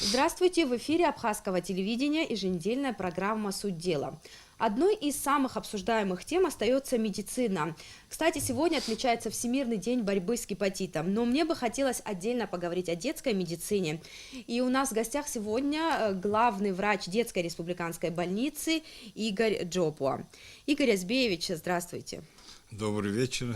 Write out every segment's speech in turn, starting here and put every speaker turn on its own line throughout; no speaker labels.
Здравствуйте! В эфире Абхазского телевидения еженедельная программа «Суть дела». Одной из самых обсуждаемых тем остается медицина. Кстати, сегодня отмечается Всемирный день борьбы с гепатитом, но мне бы хотелось отдельно поговорить о детской медицине. И у нас в гостях сегодня главный врач детской республиканской больницы Игорь Джопуа. Игорь Азбеевич, здравствуйте.
Добрый вечер,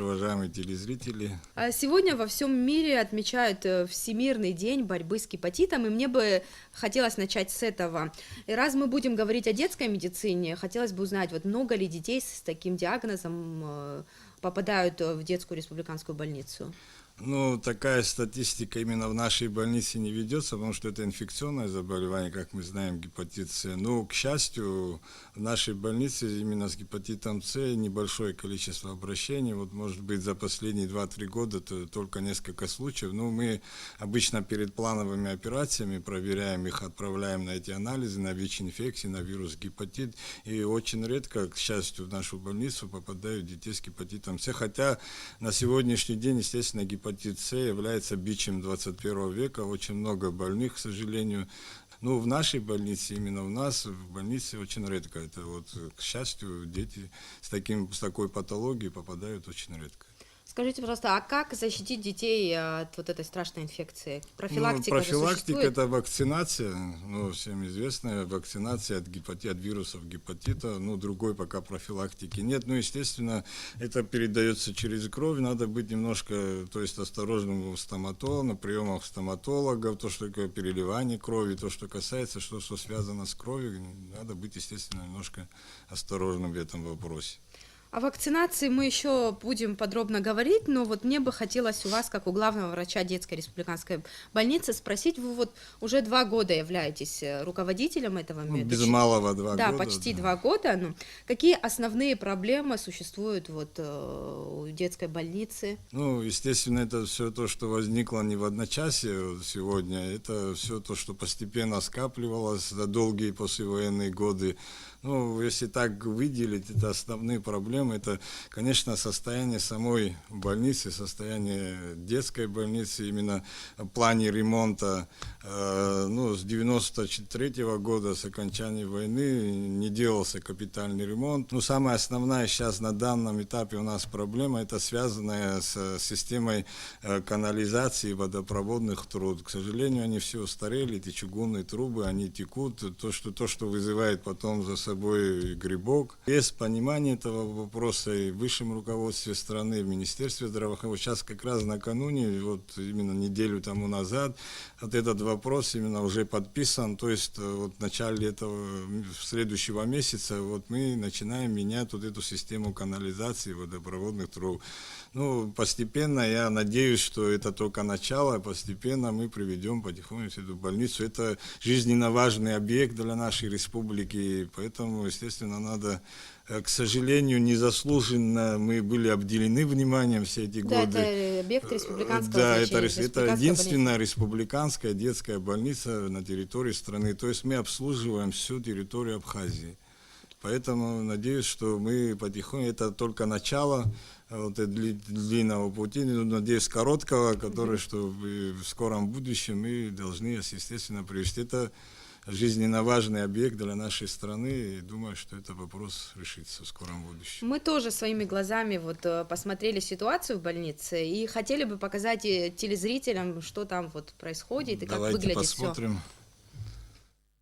уважаемые телезрители.
Сегодня во всем мире отмечают Всемирный день борьбы с гепатитом, и мне бы хотелось начать с этого. И раз мы будем говорить о детской медицине, хотелось бы узнать, вот много ли детей с таким диагнозом попадают в детскую республиканскую больницу?
Ну, такая статистика именно в нашей больнице не ведется, потому что это инфекционное заболевание, как мы знаем, гепатит С. Но, к счастью, в нашей больнице именно с гепатитом С небольшое количество обращений. Вот, может быть, за последние 2-3 года только несколько случаев. Но мы обычно перед плановыми операциями проверяем их, отправляем на эти анализы, на ВИЧ-инфекции, на вирус гепатит. И очень редко, к счастью, в нашу больницу попадают дети с гепатитом С. Хотя на сегодняшний день, естественно, гепатит С является бичем 21 века, очень много больных, к сожалению. Но в нашей больнице, именно у нас, в больнице очень редко. Это вот, к счастью, дети с такой патологией попадают очень редко.
Скажите, пожалуйста, а как защитить детей от вот этой страшной инфекции? Профилактика
профилактика – это вакцинация, всем известная вакцинация от вирусов гепатита, другой пока профилактики нет. Естественно, это передается через кровь, надо быть немножко, осторожным у стоматолога, на приемах стоматологов, то, что такое переливание крови, то, что касается, что связано с кровью, надо быть, естественно, немножко осторожным в этом вопросе.
О вакцинации мы еще будем подробно говорить, но вот мне бы хотелось у вас, как у главного врача детской республиканской больницы, спросить, вы вот уже 2 года являетесь руководителем этого медучреждения.
Без малого 2 года.
Да, почти 2 года. Какие основные проблемы существуют вот у детской больницы?
Естественно, это все то, что возникло не в одночасье сегодня, это все то, что постепенно скапливалось за долгие послевоенные годы. Если так выделить, это основные проблемы, это, конечно, состояние самой больницы, состояние детской больницы, именно в плане ремонта. С 93 года, с окончания войны, не делался капитальный ремонт. Самая основная сейчас на данном этапе у нас проблема, это связанная с системой канализации водопроводных труб. К сожалению, они все устарели, эти чугунные трубы, они текут, то, что вызывает потом за собой грибок. Без понимания этого вопроса и в высшем руководстве страны, в Министерстве здравоохранения, сейчас как раз накануне, вот именно неделю тому назад, вот этот вопрос именно уже подписан, то есть вот в начале следующего месяца вот мы начинаем менять вот эту систему канализации водопроводных труб. Постепенно, я надеюсь, что это только начало, постепенно мы приведем потихоньку эту больницу. Это жизненно важный объект для нашей республики, поэтому, естественно, надо, к сожалению, незаслуженно мы были обделены вниманием все эти годы.
Да, это объект республиканского значения.
Это единственная республиканская детская больница на территории страны, то есть мы обслуживаем всю территорию Абхазии. Поэтому надеюсь, что мы потихоньку, это только начало длинного пути, надеюсь, короткого, который, что в скором будущем мы должны, естественно, привести. Это жизненно важный объект для нашей страны, и думаю, что этот вопрос решится в скором будущем.
Мы тоже своими глазами посмотрели ситуацию в больнице и хотели бы показать телезрителям, что там происходит и как выглядит
посмотрим.
все.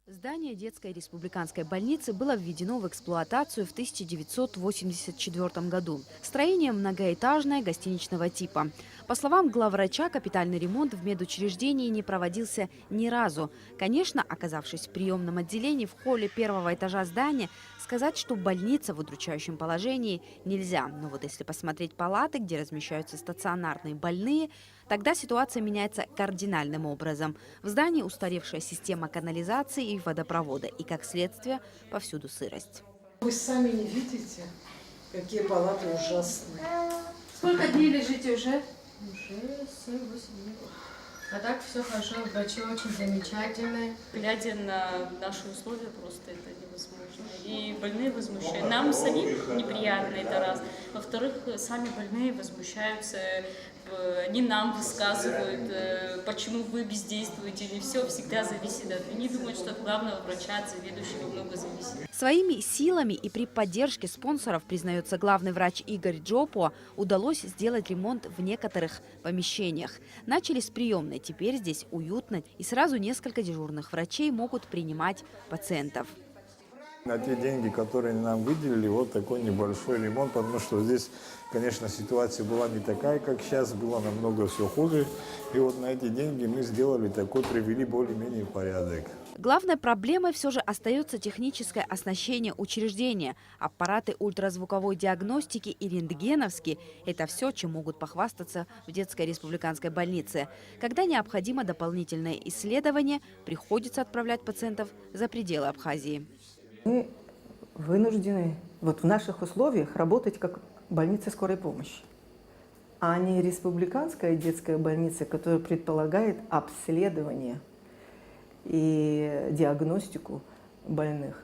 Здание детской республиканской больницы было введено в эксплуатацию в 1984 году. Строение многоэтажное, гостиничного типа. По словам главврача, капитальный ремонт в медучреждении не проводился ни разу. Конечно, оказавшись в приемном отделении в холле 1-го этажа здания, сказать, что больница в удручающем положении, нельзя. Но вот если посмотреть палаты, где размещаются стационарные больные, тогда ситуация меняется кардинальным образом. В здании устаревшая система канализации и водопровода, и, как следствие, повсюду сырость.
Вы сами не видите, какие палаты ужасные.
Сколько дней лежите уже?
Уже 7-8 дней. А так все хорошо, врачи очень замечательные. Глядя на наши условия, просто это невозможно. И больные возмущаются. Нам самим неприятно это раз. Во-вторых, сами больные возмущаются они нам высказывают, почему вы бездействуете, не все всегда зависит от... Они думают, что от главного врача, от заведующего много зависит.
Своими силами и при поддержке спонсоров, признается главный врач Игорь Джопо, удалось сделать ремонт в некоторых помещениях. Начали с приемной, теперь здесь уютно, и сразу несколько дежурных врачей могут принимать пациентов.
На те деньги, которые нам выделили, вот такой небольшой ремонт, потому что здесь, конечно, ситуация была не такая, как сейчас, было намного все хуже. И вот на эти деньги мы сделали такой, привели более-менее в порядок.
Главной проблемой все же остается техническое оснащение учреждения. Аппараты ультразвуковой диагностики и рентгеновские – это все, чем могут похвастаться в детской республиканской больнице. Когда необходимо дополнительное исследование, приходится отправлять пациентов за пределы Абхазии.
Мы вынуждены вот в наших условиях работать как больница скорой помощи, а не республиканская детская больница, которая предполагает обследование и диагностику больных.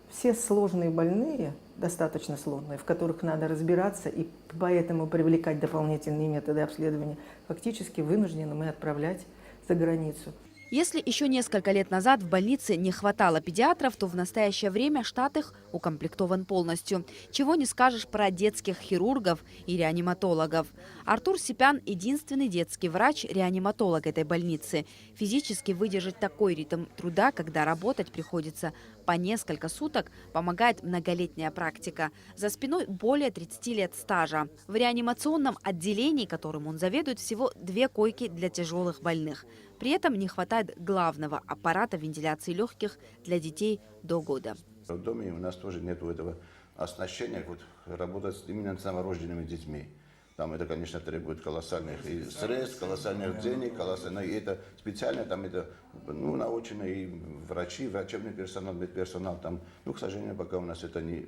Все сложные больные, достаточно сложные, в которых надо разбираться и поэтому привлекать дополнительные методы обследования, фактически вынуждены мы отправлять за границу.
Если еще несколько лет назад в больнице не хватало педиатров, то в настоящее время штат их укомплектован полностью. Чего не скажешь про детских хирургов и реаниматологов. Артур Сипян – единственный детский врач-реаниматолог этой больницы. Физически выдержать такой ритм труда, когда работать приходится по несколько суток, помогает многолетняя практика. За спиной более 30 лет стажа. В реанимационном отделении, которым он заведует, всего 2 койки для тяжелых больных. При этом не хватает главного аппарата вентиляции легких для детей до года.
В доме у нас тоже нет этого оснащения, вот, работать именно с новорожденными детьми. Там это, конечно, требует колоссальных и средств, колоссальных денег, колоссальных, и это специально, там это наученные и врачи, врачебный персонал, медперсонал, там, к сожалению, пока у нас это не,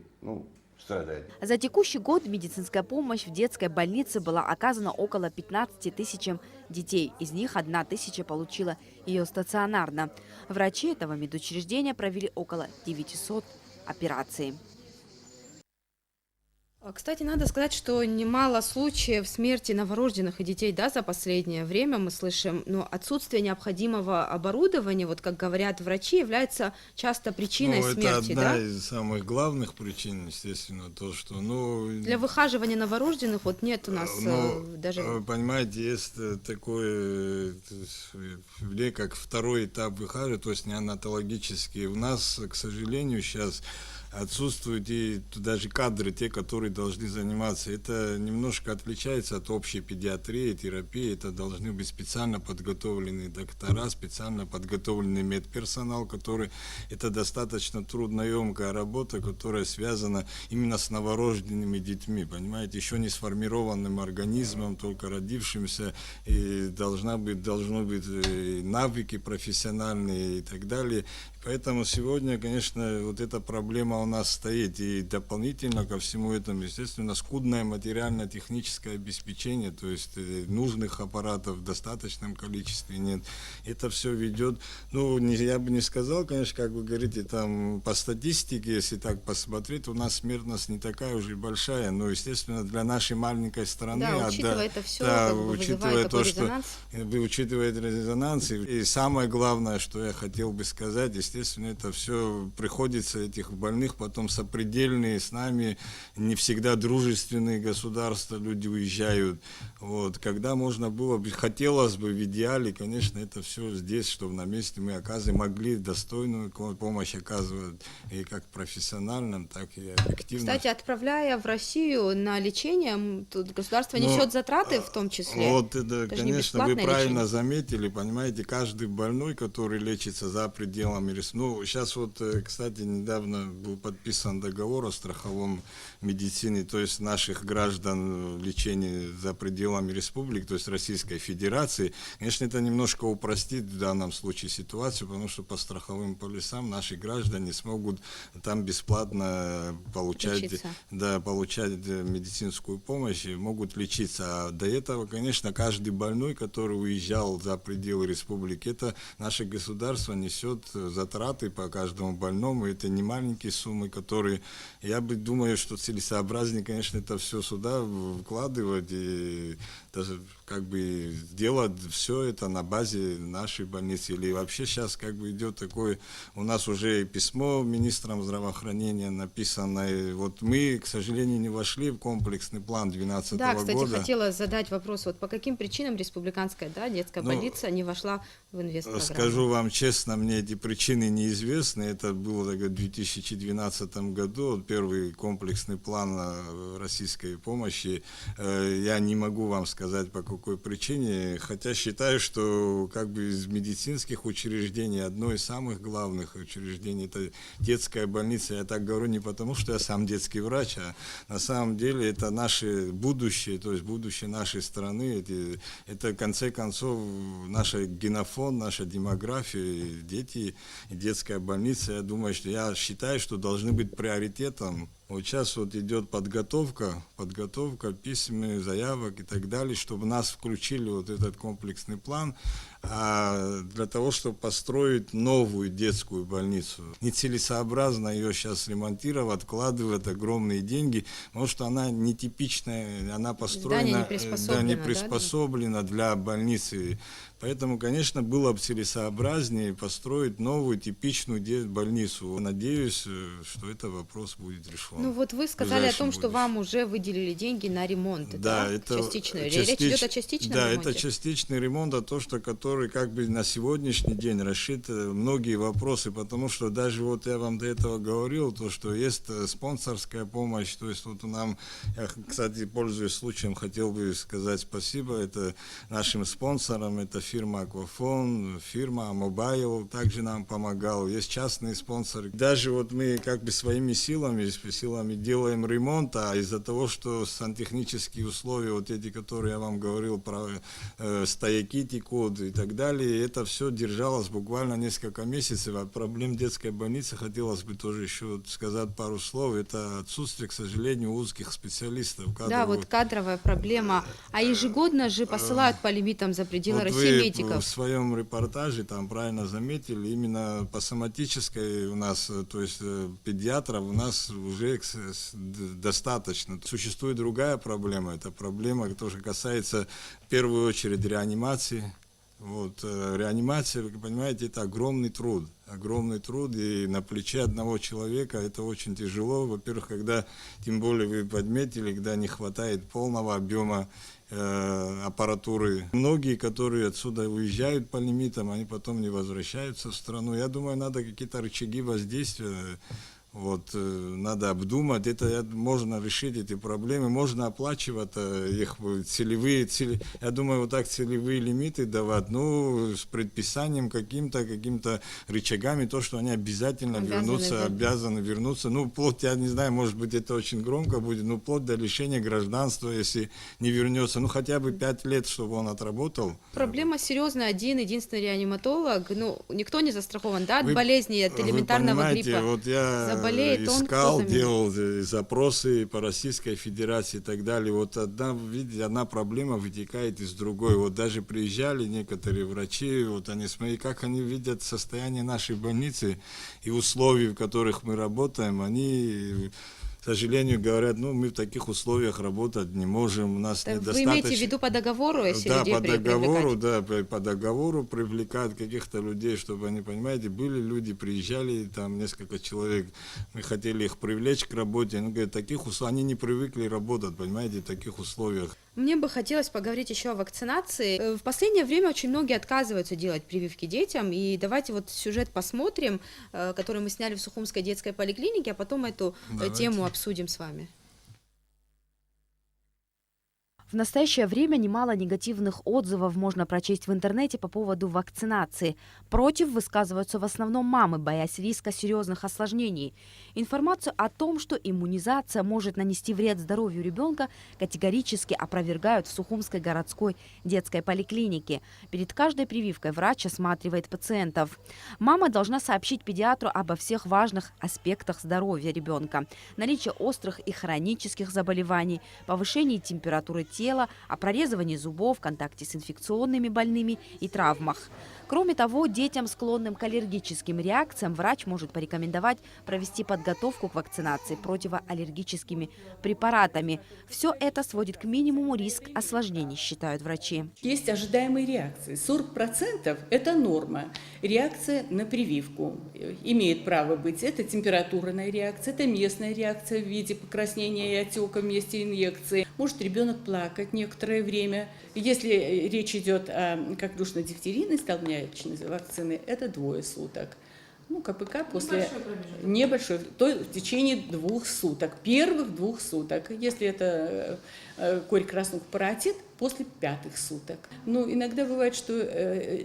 страдает.
За текущий год медицинская помощь в детской больнице была оказана около 15 тысячам детей. Из них 1 тысяча получила ее стационарно. Врачи этого медучреждения провели около 900 операций.
Кстати, надо сказать, что немало случаев смерти новорожденных и детей, да, за последнее время мы слышим, но отсутствие необходимого оборудования, вот как говорят врачи, является часто причиной смерти,
это
да?
одна из самых главных причин, естественно, то, что,
Для выхаживания новорожденных вот нет у нас даже...
Понимаете, есть такое, как второй этап выхаживания, то есть неонатологический. У нас, к сожалению, сейчас отсутствуют и даже кадры, те, которые должны заниматься. Это немножко отличается от общей педиатрии, терапии. Это должны быть специально подготовленные доктора, специально подготовленный медперсонал, который... Это достаточно трудноемкая работа, которая связана именно с новорожденными детьми, понимаете, еще не сформированным организмом, только родившимся, и должны быть навыки профессиональные и так далее. Поэтому сегодня, конечно, вот эта проблема у нас стоит. И дополнительно ко всему этому, естественно, скудное материально-техническое обеспечение, то есть нужных аппаратов в достаточном количестве нет. Это все ведет, я бы не сказал, конечно, как вы говорите, там по статистике, если так посмотреть, у нас смертность не такая уже большая, но, естественно, для нашей маленькой страны...
Да, учитывая это все,
учитывая то,
резонанс.
Учитывая резонанс. И самое главное, что я хотел бы сказать, естественно, это все приходится этих больных потом сопредельные с нами, не всегда дружественные государства, люди уезжают. Вот. Когда можно было, хотелось бы в идеале, конечно, это все здесь, чтобы на месте мы могли достойную помощь оказывать и как профессиональным, так и объективно.
Кстати, отправляя в Россию на лечение, тут государство несет затраты в том числе.
Вот это, конечно, вы правильно
лечение.
Заметили, понимаете, каждый больной, который лечится за пределами, сейчас вот, кстати, недавно был подписан договор о страховом медицине, то есть наших граждан лечения за пределами республик, то есть Российской Федерации. Конечно, это немножко упростит в данном случае ситуацию, потому что по страховым полисам наши граждане смогут там бесплатно получать медицинскую помощь и могут лечиться. А до этого, конечно, каждый больной, который уезжал за пределы республики, это наше государство несет за затраты по каждому больному, это не маленькие суммы, которые, я бы думаю, что целесообразнее, конечно, это все сюда вкладывать и даже как бы делать все это на базе нашей больницы. Или вообще сейчас как бы идет такое, у нас уже письмо министрам здравоохранения написано, и вот мы, к сожалению, не вошли в комплексный план 2012
Да, кстати,
года.
хотела задать вопрос, вот по каким причинам республиканская, да, детская больница не вошла в инвестпрограмму?
Скажу вам честно, мне эти причины неизвестны. Это было в 2012 году, вот первый комплексный план российской помощи. Я не могу вам сказать, по какой причине, хотя считаю, что как бы из медицинских учреждений одно из самых главных учреждений это детская больница. Я так говорю не потому, что я сам детский врач, а на самом деле это наше будущее, то есть будущее нашей страны. Это в конце концов наш генофон, наша демография, дети и детская больница. Я считаю, что должны быть приоритетом. Вот сейчас вот идет подготовка писем, заявок и так далее, чтобы нас включили вот этот комплексный план для того, чтобы построить новую детскую больницу. Нецелесообразно ее сейчас ремонтировать, вкладывать огромные деньги, потому что она нетипичная, она построена, не приспособлена для больницы. Поэтому, конечно, было бы целесообразнее построить новую типичную больницу. Надеюсь, что этот вопрос будет решен.
Ну вот вы сказали о том, что вам уже выделили деньги на ремонт.
Да, это
частичный. Речь идет о частичном ремонте?
Да, это частичный ремонт, который как бы на сегодняшний день решит многие вопросы, потому что даже вот я вам до этого говорил, то, что есть спонсорская помощь, то есть вот я, кстати, пользуясь случаем, хотел бы сказать спасибо, это нашим спонсорам, это фирма Аквафон, фирма Мобайл также нам помогал, есть частные спонсоры. Даже вот мы как бы своими силами делаем ремонт, а из-за того, что сантехнические условия, вот эти, которые я вам говорил про стояки текут и так далее, это все держалось буквально несколько месяцев. От проблем детской больницы хотелось бы тоже еще сказать пару слов. Это отсутствие, к сожалению, узких специалистов.
Да, вот кадровая проблема. А ежегодно же посылают по лимитам за пределы России медиков.
В своем репортаже там правильно заметили, именно по соматической у нас, то есть педиатров у нас уже достаточно. Существует другая проблема. Это проблема, которая касается в первую очередь реанимации. Вот, реанимация, вы понимаете, это огромный труд, и на плече одного человека это очень тяжело. Во-первых, когда, тем более вы подметили, когда не хватает полного объема аппаратуры. Многие, которые отсюда уезжают по лимитам, они потом не возвращаются в страну. Я думаю, надо какие-то рычаги воздействия. Вот, надо обдумать, можно решить эти проблемы, можно оплачивать их целевые, я думаю, вот так целевые лимиты давать, с предписанием каким-то рычагами, то, что они обязательно обязаны вернуться, вплоть, я не знаю, может быть, это очень громко будет, вплоть до лишения гражданства, если не вернется, хотя бы 5 лет, чтобы он отработал.
Проблема серьезная, единственный реаниматолог, никто не застрахован, да, от болезни, от элементарного гриппа.
Вот я искал, делал запросы по Российской Федерации и так далее. Вот одна проблема вытекает из другой. Вот даже приезжали некоторые врачи, вот они смотрели, как они видят состояние нашей больницы и условий, в которых мы работаем, они, к сожалению, говорят, мы в таких условиях работать не можем, у нас недостаточно.
Вы имеете в виду по договору, если людей привлекать?
По договору привлекают каких-то людей, чтобы они, понимаете, были люди, приезжали, там несколько человек, мы хотели их привлечь к работе, они говорят, они не привыкли работать, понимаете, в таких условиях.
Мне бы хотелось поговорить еще о вакцинации. В последнее время очень многие отказываются делать прививки детям, и давайте вот сюжет посмотрим, который мы сняли в Сухумской детской поликлинике, а потом эту тему обсудим с вами.
В настоящее время немало негативных отзывов можно прочесть в интернете по поводу вакцинации. Против высказываются в основном мамы, боясь риска серьезных осложнений. Информацию о том, что иммунизация может нанести вред здоровью ребенка, категорически опровергают в Сухумской городской детской поликлинике. Перед каждой прививкой врач осматривает пациентов. Мама должна сообщить педиатру обо всех важных аспектах здоровья ребенка. Наличие острых и хронических заболеваний, повышение температуры тела, тела, о прорезывании зубов, контакте с инфекционными больными и травмах. Кроме того, детям, склонным к аллергическим реакциям, врач может порекомендовать провести подготовку к вакцинации противоаллергическими препаратами. Все это сводит к минимуму риск осложнений, считают врачи.
Есть ожидаемые реакции. 40% – это норма. Реакция на прививку имеет право быть. Это температурная реакция, это местная реакция в виде покраснения и отека в месте инъекции. Может ребенок плакать некоторое время. Если речь идет о коклюшно-дифтерийной столбнячной вакцины, это 2 суток. Ну, КПК после небольшой, то в течение 2 суток, первых 2 суток. Если это корь краснуха паротит, после 5 суток. Но иногда бывает, что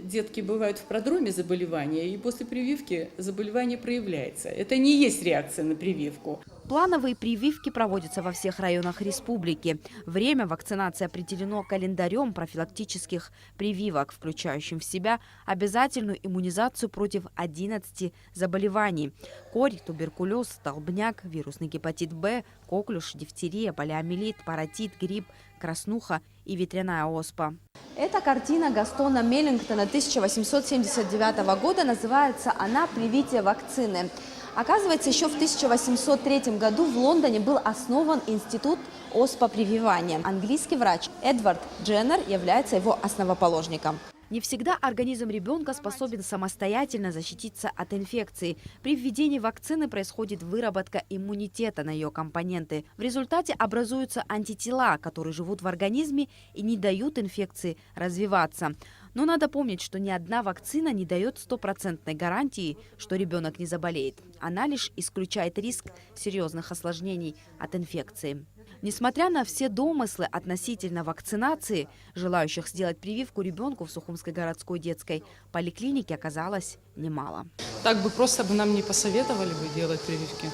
детки бывают в продроме заболевания, и после прививки заболевание проявляется. Это не есть реакция на прививку.
Плановые прививки проводятся во всех районах республики. Время вакцинации определено календарем профилактических прививок, включающим в себя обязательную иммунизацию против 11 заболеваний. Корь, туберкулез, столбняк, вирусный гепатит Б, коклюш, дифтерия, полиомиелит, паротит, грипп, краснуха и ветряная оспа.
Эта картина Гастона Меллингтона 1879 года, называется она «Привитие вакцины». Оказывается, еще в 1803 году в Лондоне был основан институт оспопрививания. Английский врач Эдвард Дженнер является его основоположником.
Не всегда организм ребенка способен самостоятельно защититься от инфекции. При введении вакцины происходит выработка иммунитета на ее компоненты. В результате образуются антитела, которые живут в организме и не дают инфекции развиваться. Но надо помнить, что ни одна вакцина не дает стопроцентной гарантии, что ребенок не заболеет. Она лишь исключает риск серьезных осложнений от инфекции. Несмотря на все домыслы относительно вакцинации, желающих сделать прививку ребенку в Сухумской городской детской поликлинике оказалось немало.
Так бы просто бы нам не посоветовали бы делать прививки.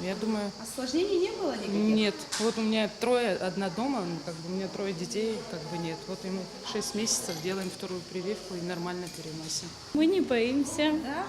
Я думаю...
Осложнений не было никаких?
Нет. Вот у меня 3, одна дома, у меня 3 детей, нет. Вот ему 6 месяцев делаем 2-ю прививку и нормально переносим.
Мы не боимся.
Да?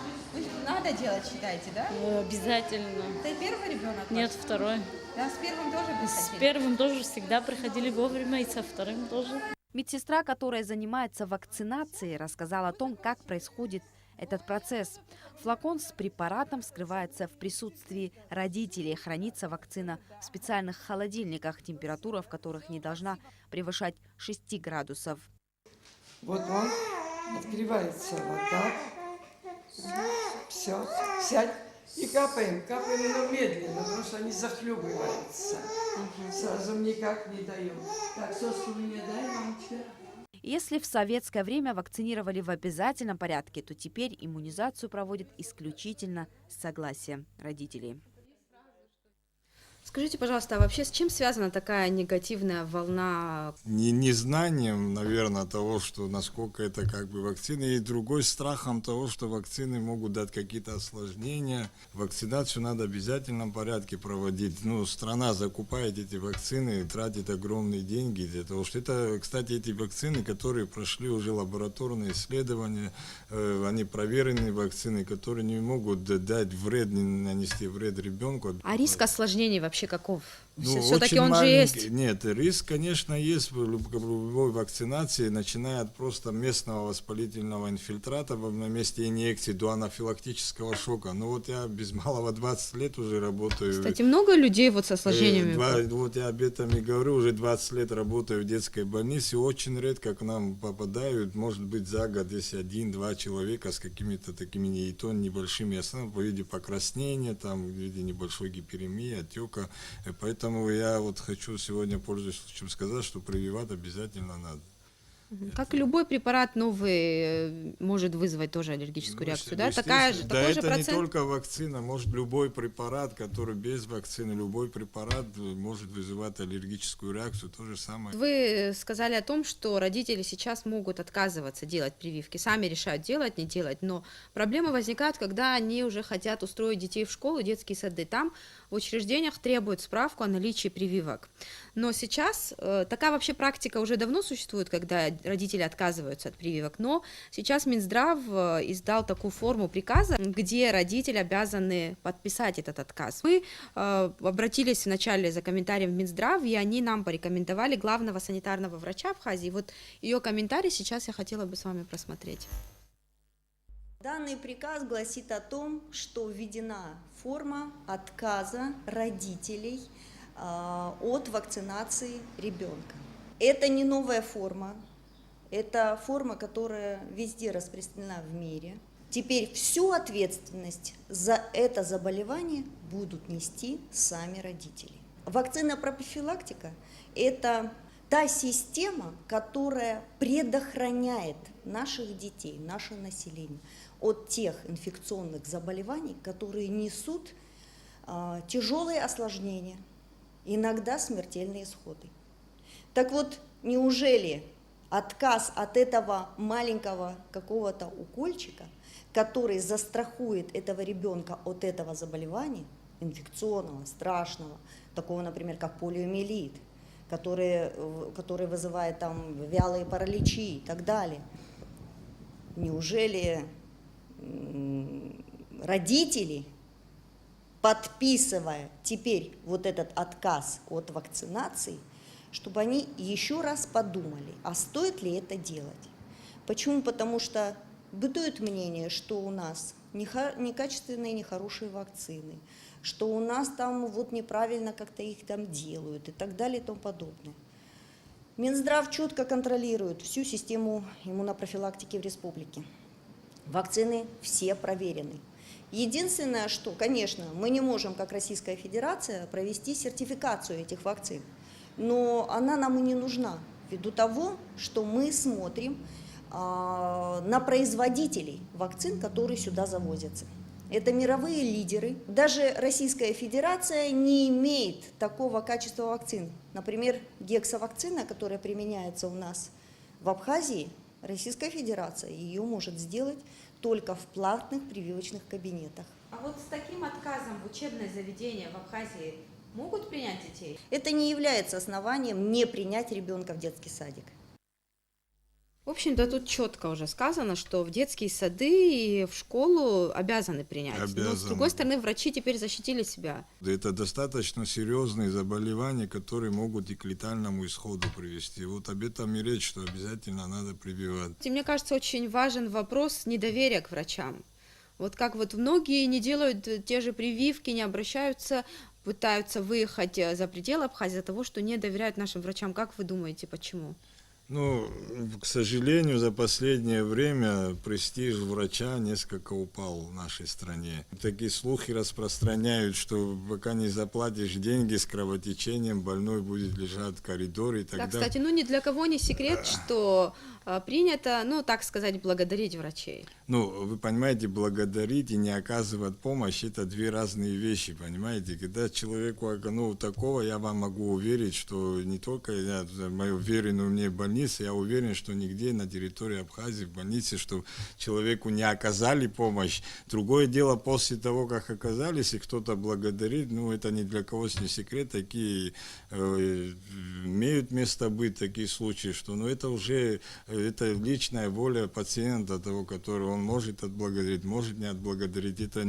Надо делать, считаете, да?
Обязательно.
Это первый ребенок?
Нет, 2-й.
Да, с первым тоже
С 1-м тоже всегда приходили вовремя, и со 2-м тоже.
Медсестра, которая занимается вакцинацией, рассказала о том, как происходит этот процесс. Флакон с препаратом вскрывается в присутствии родителей. Хранится вакцина в специальных холодильниках, температура в которых не должна превышать 6 градусов.
Вот он открывается вот так. Все, сядь и капаем, но медленно, потому что они захлебываются. Сразу никак не даем. Так, соску мне дай, мамочка.
Если в советское время вакцинировали в обязательном порядке, то теперь иммунизацию проводят исключительно с согласия родителей.
Скажите, пожалуйста, а вообще с чем связана такая негативная волна?
Незнанием, наверное, того, что насколько это вакцина, и другой страхом того, что вакцины могут дать какие-то осложнения. Вакцинацию надо в обязательном порядке проводить. Страна закупает эти вакцины, тратит огромные деньги для того, что это, кстати, эти вакцины, которые прошли уже лабораторные исследования, они проверенные вакцины, которые не могут дать вред, не нанести вред ребенку.
А риск осложнений вообще каков?
Все-таки он же есть.
Нет, риск, конечно, есть в любой вакцинации, начиная от просто местного воспалительного инфильтрата на месте инъекции до анафилактического шока. Я без малого 20 лет уже работаю.
Кстати, много людей с осложнениями?
Я об этом и говорю, уже 20 лет работаю в детской больнице, очень редко к нам попадают, может быть, за год, если 1-2 человека с какими-то такими небольшими основами по виде покраснения, в виде небольшой гиперемии, отека. Поэтому я хочу сегодня, пользуясь случаем, сказать, что прививать обязательно надо.
Как и любой препарат новый может вызвать тоже аллергическую реакцию, да? Такой же
это
процент?
не только вакцина, может любой препарат, который без вакцины, любой препарат может вызывать аллергическую реакцию, то же самое.
Вы сказали о том, что родители сейчас могут отказываться делать прививки, сами решают делать, не делать, но проблема возникает, когда они уже хотят устроить детей в школу, детские сады. Там в учреждениях требуют справку о наличии прививок. Но сейчас такая вообще практика уже давно существует, когда родители отказываются от прививок, но сейчас Минздрав издал такую форму приказа, где родители обязаны подписать этот отказ. Мы обратились вначале за комментарием в Минздрав, и они нам порекомендовали главного санитарного врача Абхазии. Вот ее комментарий сейчас я хотела бы с вами просмотреть.
Данный приказ гласит о том, что введена форма отказа родителей от вакцинации ребенка. Это не новая форма, это форма, которая везде распространена в мире. Теперь всю ответственность за это заболевание будут нести сами родители. Вакцина-профилактика – это та система, которая предохраняет наших детей, наше население от тех инфекционных заболеваний, которые несут тяжелые осложнения, иногда смертельные исходы. Так вот, неужели отказ от этого маленького какого-то укольчика, который застрахует этого ребенка от этого заболевания, инфекционного, страшного, такого, например, как полиомиелит, который вызывает там вялые параличи и так далее. Неужели родители, подписывая теперь вот этот отказ от вакцинации, чтобы они еще раз подумали, а стоит ли это делать? Почему? Потому что бытует мнение, что у нас некачественные, нехорошие вакцины, что у нас там вот неправильно как-то их там делают и так далее и тому подобное. Минздрав четко контролирует всю систему иммунопрофилактики в республике. Вакцины все проверены. Единственное, что, конечно, мы не можем, как Российская Федерация, провести сертификацию этих вакцин, но она нам и не нужна, ввиду того, что мы смотрим на производителей вакцин, которые сюда завозятся. Это мировые лидеры. Даже Российская Федерация не имеет такого качества вакцин. Например, гексавакцина, которая применяется у нас в Абхазии, Российская Федерация ее может сделать только в платных прививочных кабинетах.
А вот с таким отказом в учебное заведение в Абхазии могут принять детей?
Это не является основанием не принять ребенка в детский садик.
В общем-то, тут четко уже сказано, что в детские сады и в школу обязаны принять. Но, с другой стороны, врачи теперь защитили себя.
Это достаточно серьезные заболевания, которые могут и к летальному исходу привести. Вот об этом и речь, что обязательно надо прививать.
И мне кажется, очень важен вопрос недоверия к врачам. Вот как вот многие не делают те же прививки, не обращаются, пытаются выехать за пределы Абхазии из-за того, что не доверяют нашим врачам. Как вы думаете, почему?
Ну, к сожалению, за последнее время престиж врача несколько упал в нашей стране. Такие слухи распространяют, что пока не заплатишь деньги с кровотечением, больной будет лежать в коридоре и так далее.
Да, кстати, ни для кого не секрет, что принято, так сказать, благодарить врачей.
Вы понимаете, благодарить и не оказывать помощь – это две разные вещи, понимаете? Когда человеку, такого, я вам могу уверить, что не только мою уверенную мне больницу, я уверен, что нигде на территории Абхазии, в больнице, что человеку не оказали помощь. Другое дело, после того, как оказались, и кто-то благодарит, это ни для кого не секрет, такие имеют место быть, такие случаи, что это уже это личная воля пациента, того, которого он может отблагодарить, может не отблагодарить. Это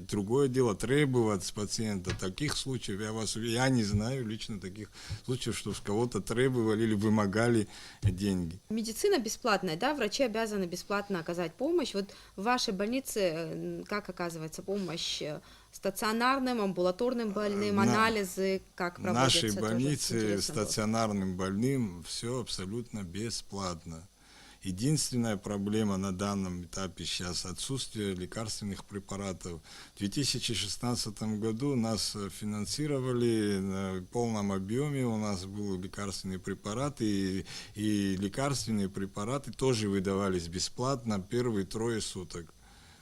другое дело, требовать с пациента. Таких случаев, я не знаю лично таких случаев, что с кого-то требовали или вымогали деньги.
Медицина бесплатная, да, врачи обязаны бесплатно оказать помощь. Вот в вашей больнице как оказывается помощь стационарным, амбулаторным больным, анализы, как проводятся?
В нашей больнице стационарным больным все абсолютно бесплатно. Единственная проблема на данном этапе сейчас отсутствие лекарственных препаратов. В 2016 году нас финансировали в полном объеме, у нас был лекарственные препараты, и лекарственные препараты тоже выдавались бесплатно первые 3 суток.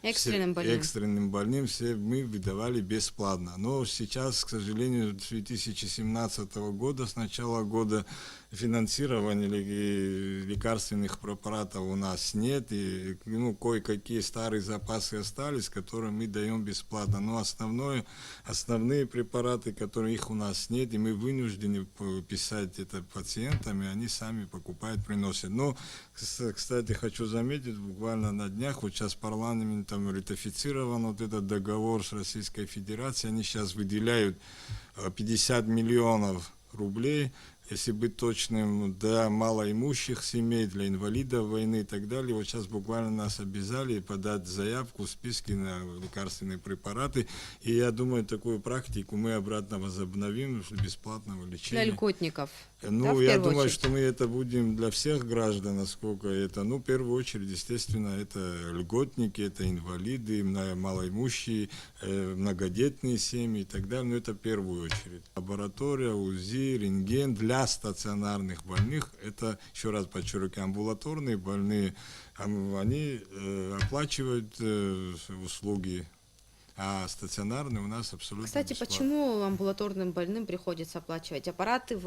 Экстренным больным.
Экстренным больным все мы выдавали бесплатно. Но сейчас, к сожалению, с 2017 года, с начала года, финансирования лекарственных препаратов у нас нет. И кое-какие старые запасы остались, которые мы даем бесплатно. Но основные препараты, которых у нас нет, и мы вынуждены писать это пациентам, и они сами покупают, приносят. Но, кстати, хочу заметить, буквально на днях, вот сейчас парламентом ратифицирован вот этот договор с Российской Федерацией, они сейчас выделяют 50 миллионов рублей, если быть точным, для малоимущих семей, для инвалидов войны и так далее. Вот сейчас буквально нас обязали подать заявку в списке на лекарственные препараты. И я думаю, такую практику мы обратно возобновим бесплатного лечения.
Для льготников.
Ну, я думаю, что мы это будем для всех граждан, насколько это, в первую очередь, естественно, это льготники, это инвалиды, малоимущие, многодетные семьи и так далее, но это в первую очередь. Лаборатория, УЗИ, рентген для стационарных больных, это, еще раз подчеркиваю, амбулаторные больные, они оплачивают услуги, а стационарные у нас абсолютно
Кстати,
бесплатно.
почему амбулаторным больным приходится оплачивать аппараты?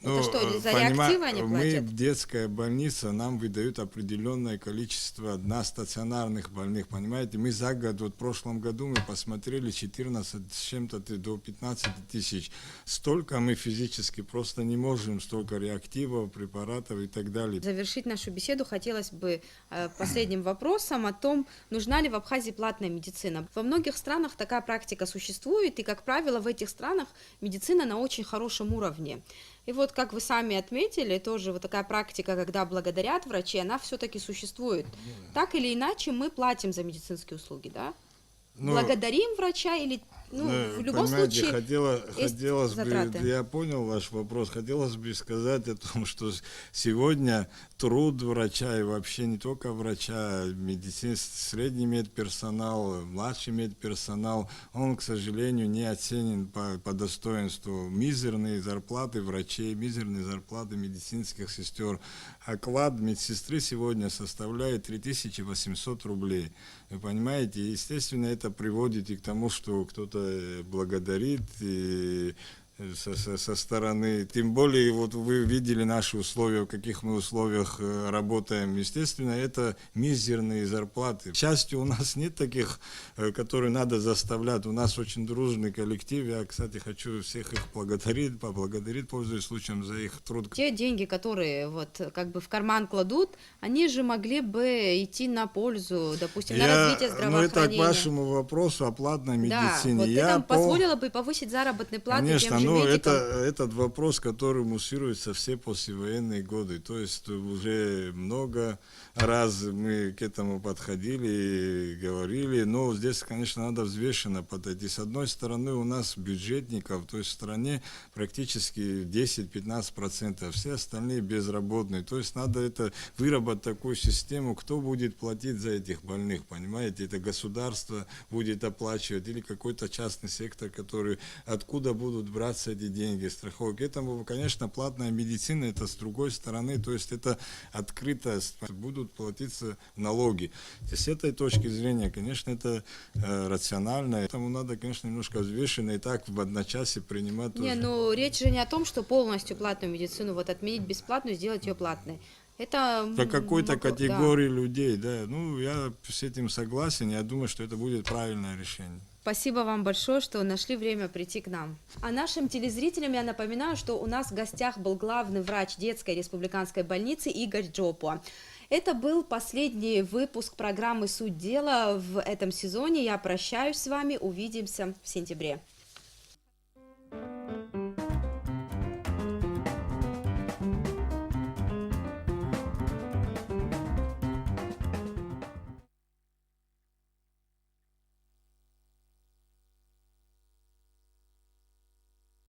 Это что, за реактивы они
мы
платят?
в детская больница, нам выдают определенное количество на стационарных больных, понимаете? Мы за год, в прошлом году мы посмотрели 14 с чем-то до 15 тысяч. Столько мы физически просто не можем, столько реактивов, препаратов и так далее.
Завершить нашу беседу хотелось бы последним вопросом о том, нужна ли в Абхазии платная медицина. Во многих странах такая практика существует, и, как правило, в этих странах медицина на очень хорошем уровне. И вот, как вы сами отметили, тоже вот такая практика, когда благодарят врачи, она все-таки существует. Так или иначе, мы платим за медицинские услуги, да? Благодарим врача или, в любом случае,
хотелось бы,
затраты.
я понял ваш вопрос, хотелось бы сказать о том, что сегодня труд врача и вообще не только врача, средний медперсонал, младший медперсонал, он, к сожалению, не оценен по достоинству. Мизерные зарплаты врачей, мизерные зарплаты медицинских сестер. Оклад медсестры сегодня составляет 3800 рублей. Вы понимаете, естественно, это приводит и к тому, что кто-то благодарит и со стороны, тем более вот вы видели наши условия, в каких мы условиях работаем, естественно, это мизерные зарплаты. К счастью, у нас нет таких, которые надо заставлять, у нас очень дружный коллектив, я, кстати, хочу всех их поблагодарить, пользуясь случаем, за их труд.
Те деньги, которые в карман кладут, они же могли бы идти на пользу, допустим, на развитие здравоохранения.
Это к вашему вопросу о платной медицине.
Да, вот это позволило бы повысить заработные платы,
конечно,
тем же медикам.
Этот вопрос, который муссируется все послевоенные годы. То есть уже много раз мы к этому подходили и говорили, но здесь, конечно, надо взвешенно подойти. С одной стороны, у нас бюджетников, то есть в стране практически 10-15%, все остальные безработные. То есть надо выработать такую систему, кто будет платить за этих больных, понимаете? Это государство будет оплачивать или какой-то частный сектор, который откуда будут браться эти деньги, страховки. Этому, конечно, платная медицина, это с другой стороны, то есть это открытость, будут платиться налоги. С этой точки зрения, конечно, это рационально, этому надо, конечно, немножко взвешенно и так в одночасье принимать.
Речь же не о том, что полностью платную медицину отменить бесплатную, сделать ее платной. Это
по какой-то категории людей, да. Я с этим согласен, я думаю, что это будет правильное решение.
Спасибо вам большое, что нашли время прийти к нам. А нашим телезрителям я напоминаю, что у нас в гостях был главный врач детской республиканской больницы Игорь Джопуа. Это был последний выпуск программы «Суть дела» в этом сезоне. Я прощаюсь с вами, увидимся в сентябре.